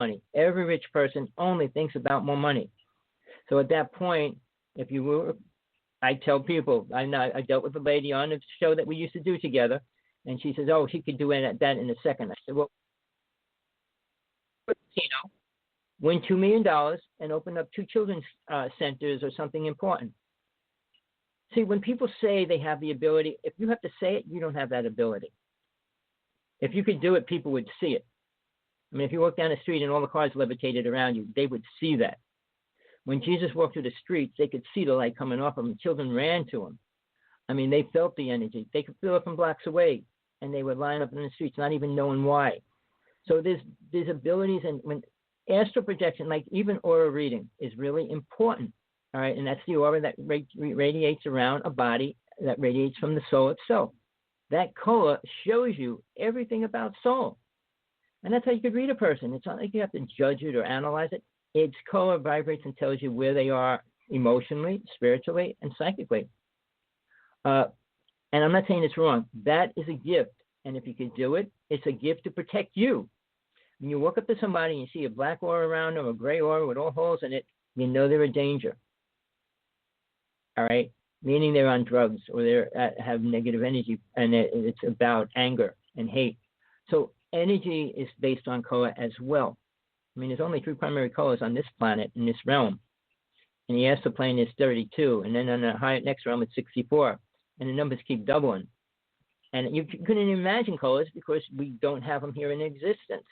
money. Every rich person only thinks about more money. So at that point, if you were, I tell people, I dealt with a lady on a show that we used to do together, and she says, oh, she could do that in a second. I said, well, win $2 million and open up 2 children's centers or something important. See, when people say they have the ability, if you have to say it, you don't have that ability. If you could do it, people would see it. I mean, if you walk down the street and all the cars levitated around you, they would see that. When Jesus walked through the streets, they could see the light coming off him. Children ran to him. I mean, they felt the energy. They could feel it from blocks away, and they would line up in the streets, not even knowing why. So there's abilities, and when astral projection, like even aura reading, is really important. All right, and that's the aura that radiates around a body, that radiates from the soul itself. That color shows you everything about soul. And that's how you could read a person. It's not like you have to judge it or analyze it. Its color vibrates and tells you where they are emotionally, spiritually, and psychically. And I'm not saying it's wrong. That is a gift. And if you could do it, it's a gift to protect you. When you walk up to somebody and you see a black aura around them, a gray aura with all holes in it, you know they're a danger. All right? Meaning they're on drugs or they have negative energy, and it's about anger and hate. So energy is based on color as well. I mean, there's only 3 primary colors on this planet, in this realm. And the astral plane is 32, and then on the next realm it's 64. And the numbers keep doubling. And you couldn't imagine colors because we don't have them here in existence.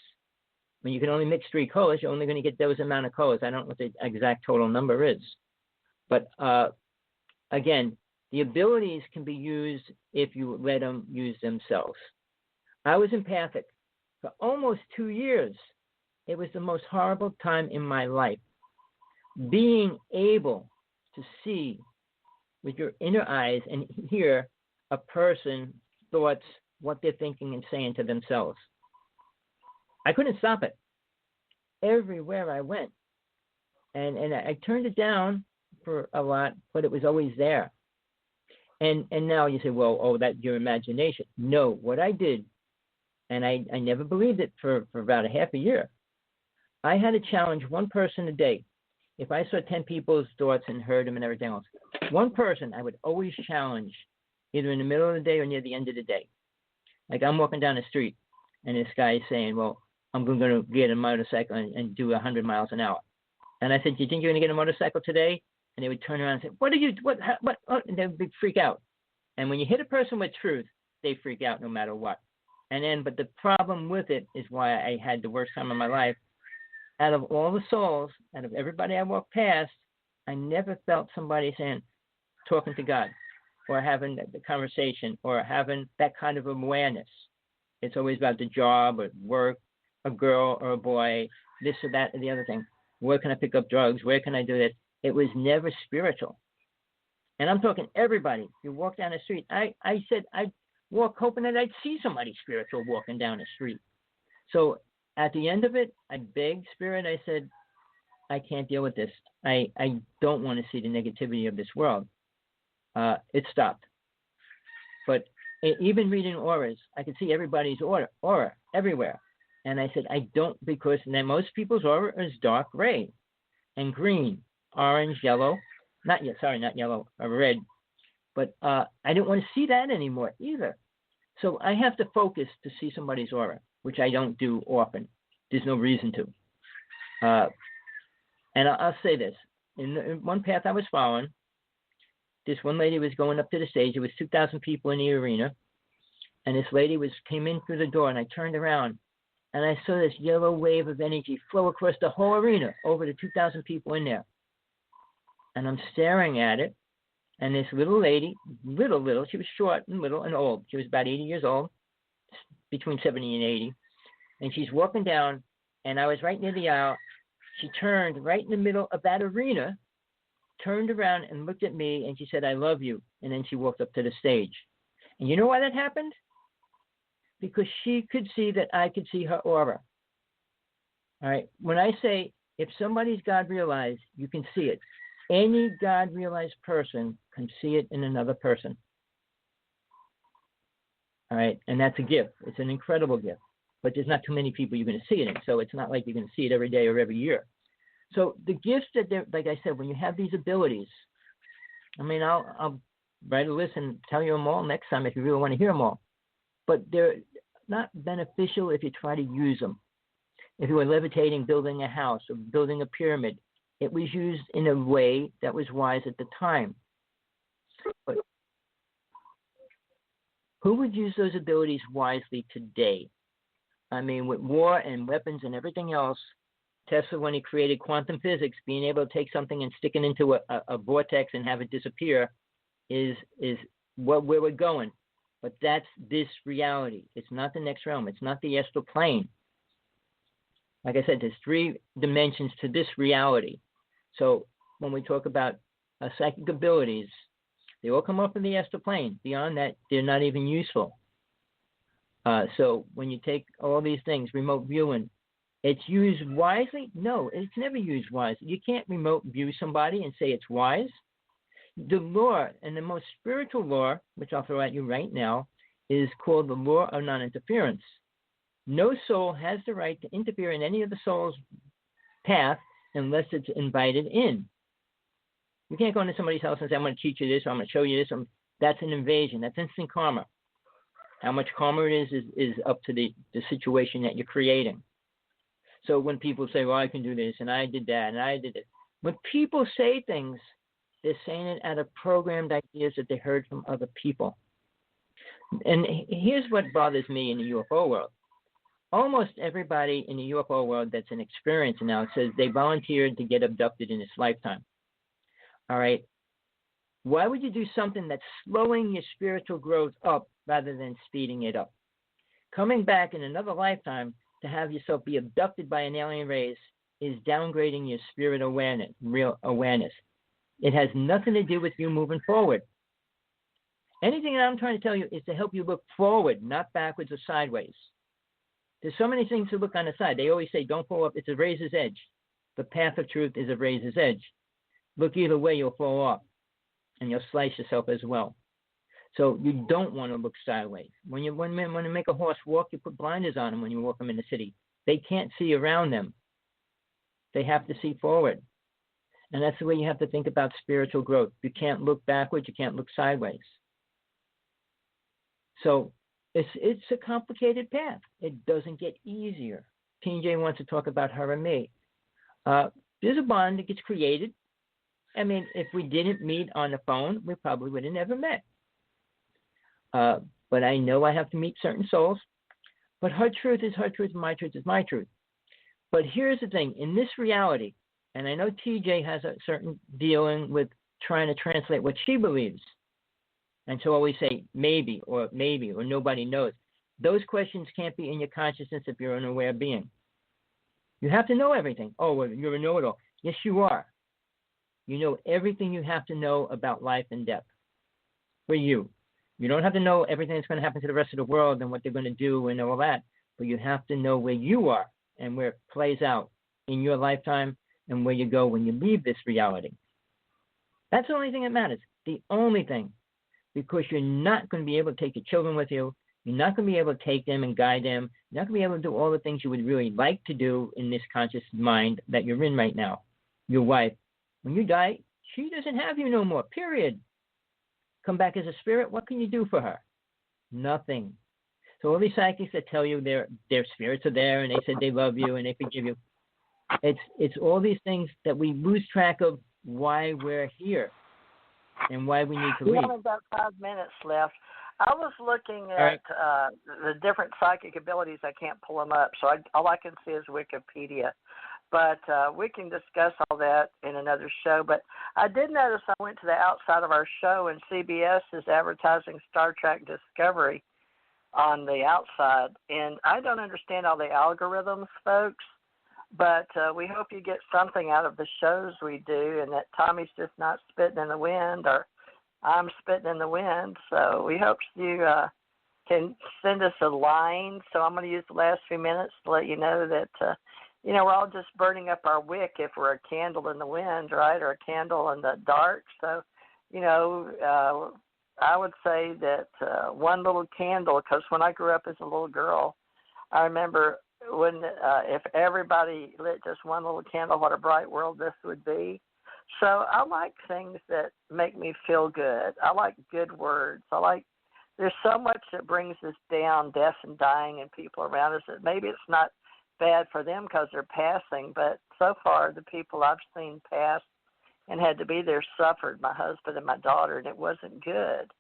When you can only mix 3 colors, you're only going to get those amount of colors. I don't know what the exact total number is. But again, the abilities can be used if you let them use themselves. I was empathic for almost 2 years. It was the most horrible time in my life. Being able to see with your inner eyes and hear a person's thoughts, what they're thinking and saying to themselves. I couldn't stop it. Everywhere I went. And I turned it down for a lot, but it was always there. And now you say, well, oh, that's your imagination. No, what I did, and I never believed it for about a half a year. I had to challenge one person a day. If I saw 10 people's thoughts and heard them and everything else, one person I would always challenge, either in the middle of the day or near the end of the day. Like I'm walking down the street, and this guy is saying, well, I'm going to get a motorcycle and do 100 miles an hour. And I said, do you think you're going to get a motorcycle today? And they would turn around and say, what? And they would freak out. And when you hit a person with truth, they freak out no matter what. And then, but the problem with it is why I had the worst time of my life. Out of all the souls, out of everybody I walked past, I never felt somebody saying, talking to God, or having the conversation, or having that kind of awareness. It's always about the job or work, a girl or a boy, this or that or the other thing. Where can I pick up drugs? Where can I do this? It was never spiritual. And I'm talking everybody. You walk down the street. I said I'd walk hoping that I'd see somebody spiritual walking down the street. So at the end of it, I begged Spirit. I said, I can't deal with this. I don't want to see the negativity of this world. It stopped. But even reading auras, I could see everybody's aura everywhere. And I said, I don't, because then most people's aura is dark gray and green, orange, yellow, not yellow, red. But I didn't want to see that anymore either. So I have to focus to see somebody's aura, which I don't do often. There's no reason to. And I'll say this. In one path I was following, this one lady was going up to the stage. There was 2,000 people in the arena. And this lady came in through the door, and I turned around. And I saw this yellow wave of energy flow across the whole arena over the 2,000 people in there. And I'm staring at it. And this little lady, little, she was short and little and old. She was about 80 years old, between 70 and 80. And she's walking down, and I was right near the aisle. She turned right in the middle of that arena, turned around and looked at me, and she said, I love you. And then she walked up to the stage. And you know why that happened? Because she could see that I could see her aura. All right. When I say if somebody's God realized, you can see it. Any God realized person can see it in another person. All right. And that's a gift. It's an incredible gift. but there's not too many people you're going to see it in. So it's not like you're going to see it every day or every year. So the gifts that they're, like I said, when you have these abilities, I mean, I'll write a list and tell you them all next time if you really want to hear them all. But they're not beneficial if you try to use them. If you were levitating, building a house, or building a pyramid, it was used in a way that was wise at the time. But who would use those abilities wisely today? I mean, with war and weapons and everything else, Tesla, when he created quantum physics, being able to take something and stick it into a vortex and have it disappear is where we're going. But that's this reality. It's not the next realm. It's not the astral plane. Like I said, there's 3 dimensions to this reality. So when we talk about psychic abilities, they all come up in the astral plane. Beyond that, they're not even useful. So when you take all these things, remote viewing, it's used wisely? No, it's never used wisely. You can't remote view somebody and say it's wise. The law, and the most spiritual law, which I'll throw at you right now, is called the law of non-interference. No soul has the right to interfere in any of the soul's path unless it's invited in. You can't go into somebody's house and say, I'm going to teach you this, or I'm going to show you this. That's an invasion. That's instant karma. How much karma it is up to the situation that you're creating. So when people say, well, I can do this, and I did that, and I did it. When people say things, they're saying it out of programmed ideas that they heard from other people. And here's what bothers me in the UFO world. Almost everybody in the UFO world that's an experiencer now says they volunteered to get abducted in this lifetime. All right. Why would you do something that's slowing your spiritual growth up rather than speeding it up? Coming back in another lifetime to have yourself be abducted by an alien race is downgrading your spirit awareness, real awareness. It has nothing to do with you moving forward. Anything that I'm trying to tell you is to help you look forward, not backwards or sideways. There's so many things to look on the side. They always say, don't fall off. It's a razor's edge. The path of truth is a razor's edge. Look either way, you'll fall off, and you'll slice yourself as well. So you don't want to look sideways. When you make a horse walk, you put blinders on them when you walk them in the city. They can't see around them. They have to see forward. And that's the way you have to think about spiritual growth. You can't look backwards. You can't look sideways. So it's a complicated path. It doesn't get easier. TJ wants to talk about her and me. There's a bond that gets created. I mean, if we didn't meet on the phone, we probably would have never met. But I know I have to meet certain souls. But her truth is her truth, my truth is my truth. But here's the thing. In this reality, and I know TJ has a certain dealing with trying to translate what she believes. And so I always say maybe, or nobody knows. Those questions can't be in your consciousness if you're an aware being. You have to know everything. Oh, well, you're a know-it-all. Yes, you are. You know everything you have to know about life and death for you. You don't have to know everything that's going to happen to the rest of the world and what they're going to do and all that, but you have to know where you are and where it plays out in your lifetime and where you go when you leave this reality. That's the only thing that matters. The only thing. Because you're not going to be able to take your children with you. You're not going to be able to take them and guide them. You're not going to be able to do all the things you would really like to do in this conscious mind that you're in right now. Your wife, when you die, she doesn't have you no more, period. Come back as a spirit, what can you do for her? Nothing. So all these psychics that tell you their spirits are there and they said they love you and they forgive you, it's all these things that we lose track of why we're here and why we need to leave. We only got 5 minutes left. I was looking at the different psychic abilities. I can't pull them up, so all I can see is Wikipedia. But we can discuss all that in another show. But I did notice I went to the outside of our show, and CBS is advertising Star Trek Discovery on the outside. And I don't understand all the algorithms, folks, but we hope you get something out of the shows we do and that Tommy's just not spitting in the wind or I'm spitting in the wind. So we hope you can send us a line. So I'm going to use the last few minutes to let you know that we're all just burning up our wick if we're a candle in the wind, right, or a candle in the dark. So, I would say that one little candle, because when I grew up as a little girl, I remember when if everybody lit just one little candle, what a bright world this would be. So I like things that make me feel good. I like good words. There's so much that brings us down, death and dying and people around us, that maybe it's not bad for them because they're passing, but so far the people I've seen pass and had to be there suffered, my husband and my daughter, and it wasn't good.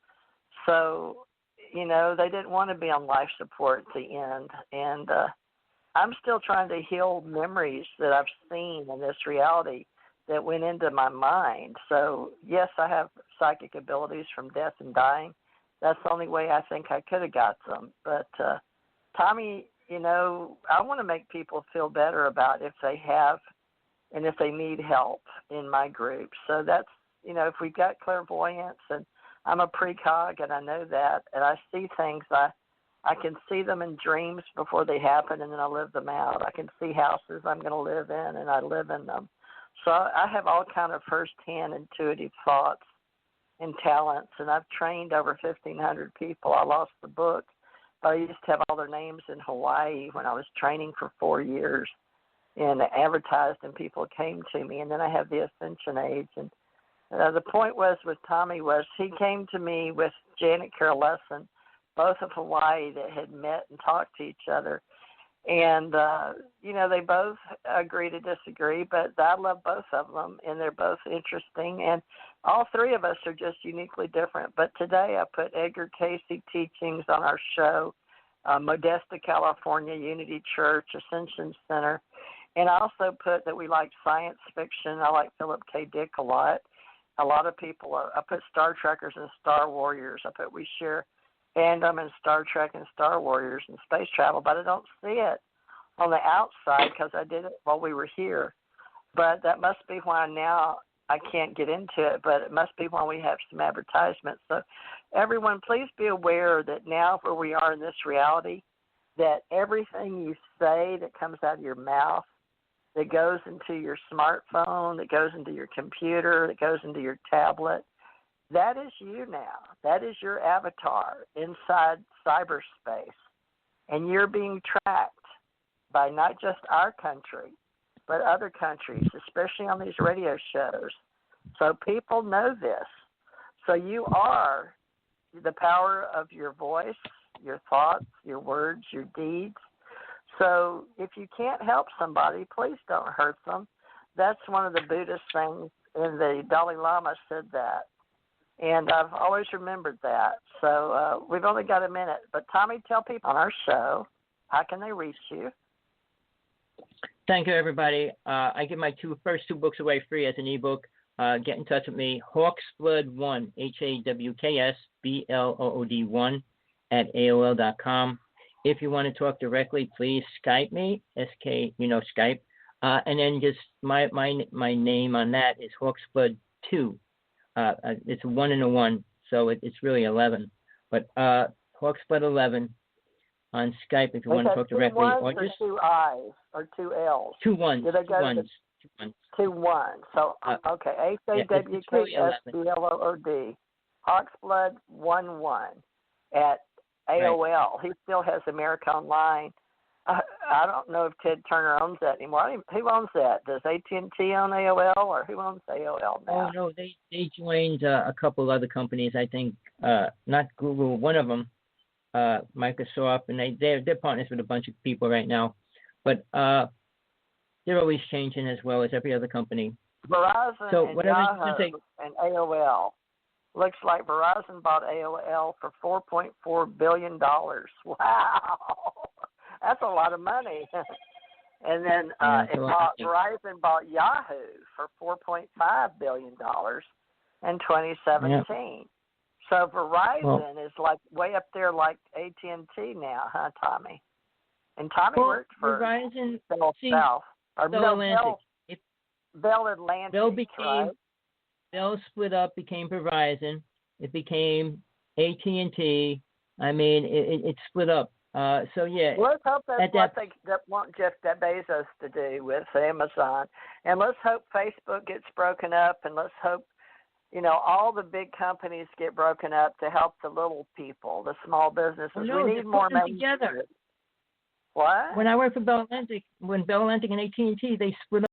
So, they didn't want to be on life support at the end. And I'm still trying to heal memories that I've seen in this reality that went into my mind. So, yes, I have psychic abilities from death and dying. That's the only way I think I could have got them. But, Tommy, I want to make people feel better about if they have and if they need help in my group. So that's, if we've got clairvoyance, and I'm a precog and I know that, and I see things, I can see them in dreams before they happen, and then I live them out. I can see houses I'm going to live in, and I live in them. So I have all kind of firsthand intuitive thoughts and talents, and I've trained over 1,500 people. I lost the book, but I used to have all their names in Hawaii when I was training for 4 years and advertised, and people came to me. And then I have the Ascension Age. And the point was with Tommy was he came to me with Janet Carol Lesson, both of Hawaii, that had met and talked to each other. And, they both agree to disagree, but I love both of them, and they're both interesting. And all three of us are just uniquely different. But today I put Edgar Casey teachings on our show, Modesta, California, Unity Church, Ascension Center. And I also put that we like science fiction. I like Philip K. Dick a lot. A lot of people, I put Star Trekkers and Star Warriors. I put we share fandom in Star Trek and Star Warriors and space travel, but I don't see it on the outside because I did it while we were here. But that must be why now I can't get into it, but it must be why we have some advertisements. So everyone, please be aware that now where we are in this reality, that everything you say that comes out of your mouth, that goes into your smartphone, that goes into your computer, that goes into your tablet, that is you now. That is your avatar inside cyberspace. And you're being tracked by not just our country, but other countries, especially on these radio shows. So people know this. So you are the power of your voice, your thoughts, your words, your deeds. So if you can't help somebody, please don't hurt them. That's one of the Buddhist things, and the Dalai Lama said that. And I've always remembered that. So we've only got a minute. But, Tommy, tell people on our show, how can they reach you? Thank you, everybody. I give my first two books away free as an ebook. Get in touch with me, Hawksblood1, HAWKSBLOOD1 at AOL.com. If you want to talk directly, please Skype me, SK, Skype. And then just my name on that is Hawksblood2. It's 1 and a 1, so it's really 11. But Hawksblood11 on Skype if you want to talk directly. Or just 2 I's or 2 L's? 2 1s. Did I go 2 1s. 2 1s. So, okay, HAWKSBLOOD, Hawksblood11 at AOL. Right. He still has America Online. I don't know if Ted Turner owns that anymore. Who owns that? Does AT&T own AOL, or who owns AOL now? Oh, no, they joined a couple of other companies, I think, not Google, one of them, Microsoft, and they're partners with a bunch of people right now. But they're always changing as well as every other company. Verizon and Yahoo and AOL. Looks like Verizon bought AOL for $4.4 billion. Wow. That's a lot of money. And then Verizon bought Yahoo for $4.5 billion in 2017. Yeah. So Verizon is like way up there like AT&T now, huh, Tommy? And Tommy worked for Verizon, Bell South. Or Bell Atlantic. Bell Atlantic, right? Bell split up, became Verizon. It became AT&T. I mean, it split up. So yeah. Let's hope that's what they want Jeff Bezos to do with Amazon, and let's hope Facebook gets broken up, and let's hope all the big companies get broken up to help the little people, the small businesses. No, we need more money together. What? When I worked for Bell Atlantic, when Bell Atlantic and AT&T, they split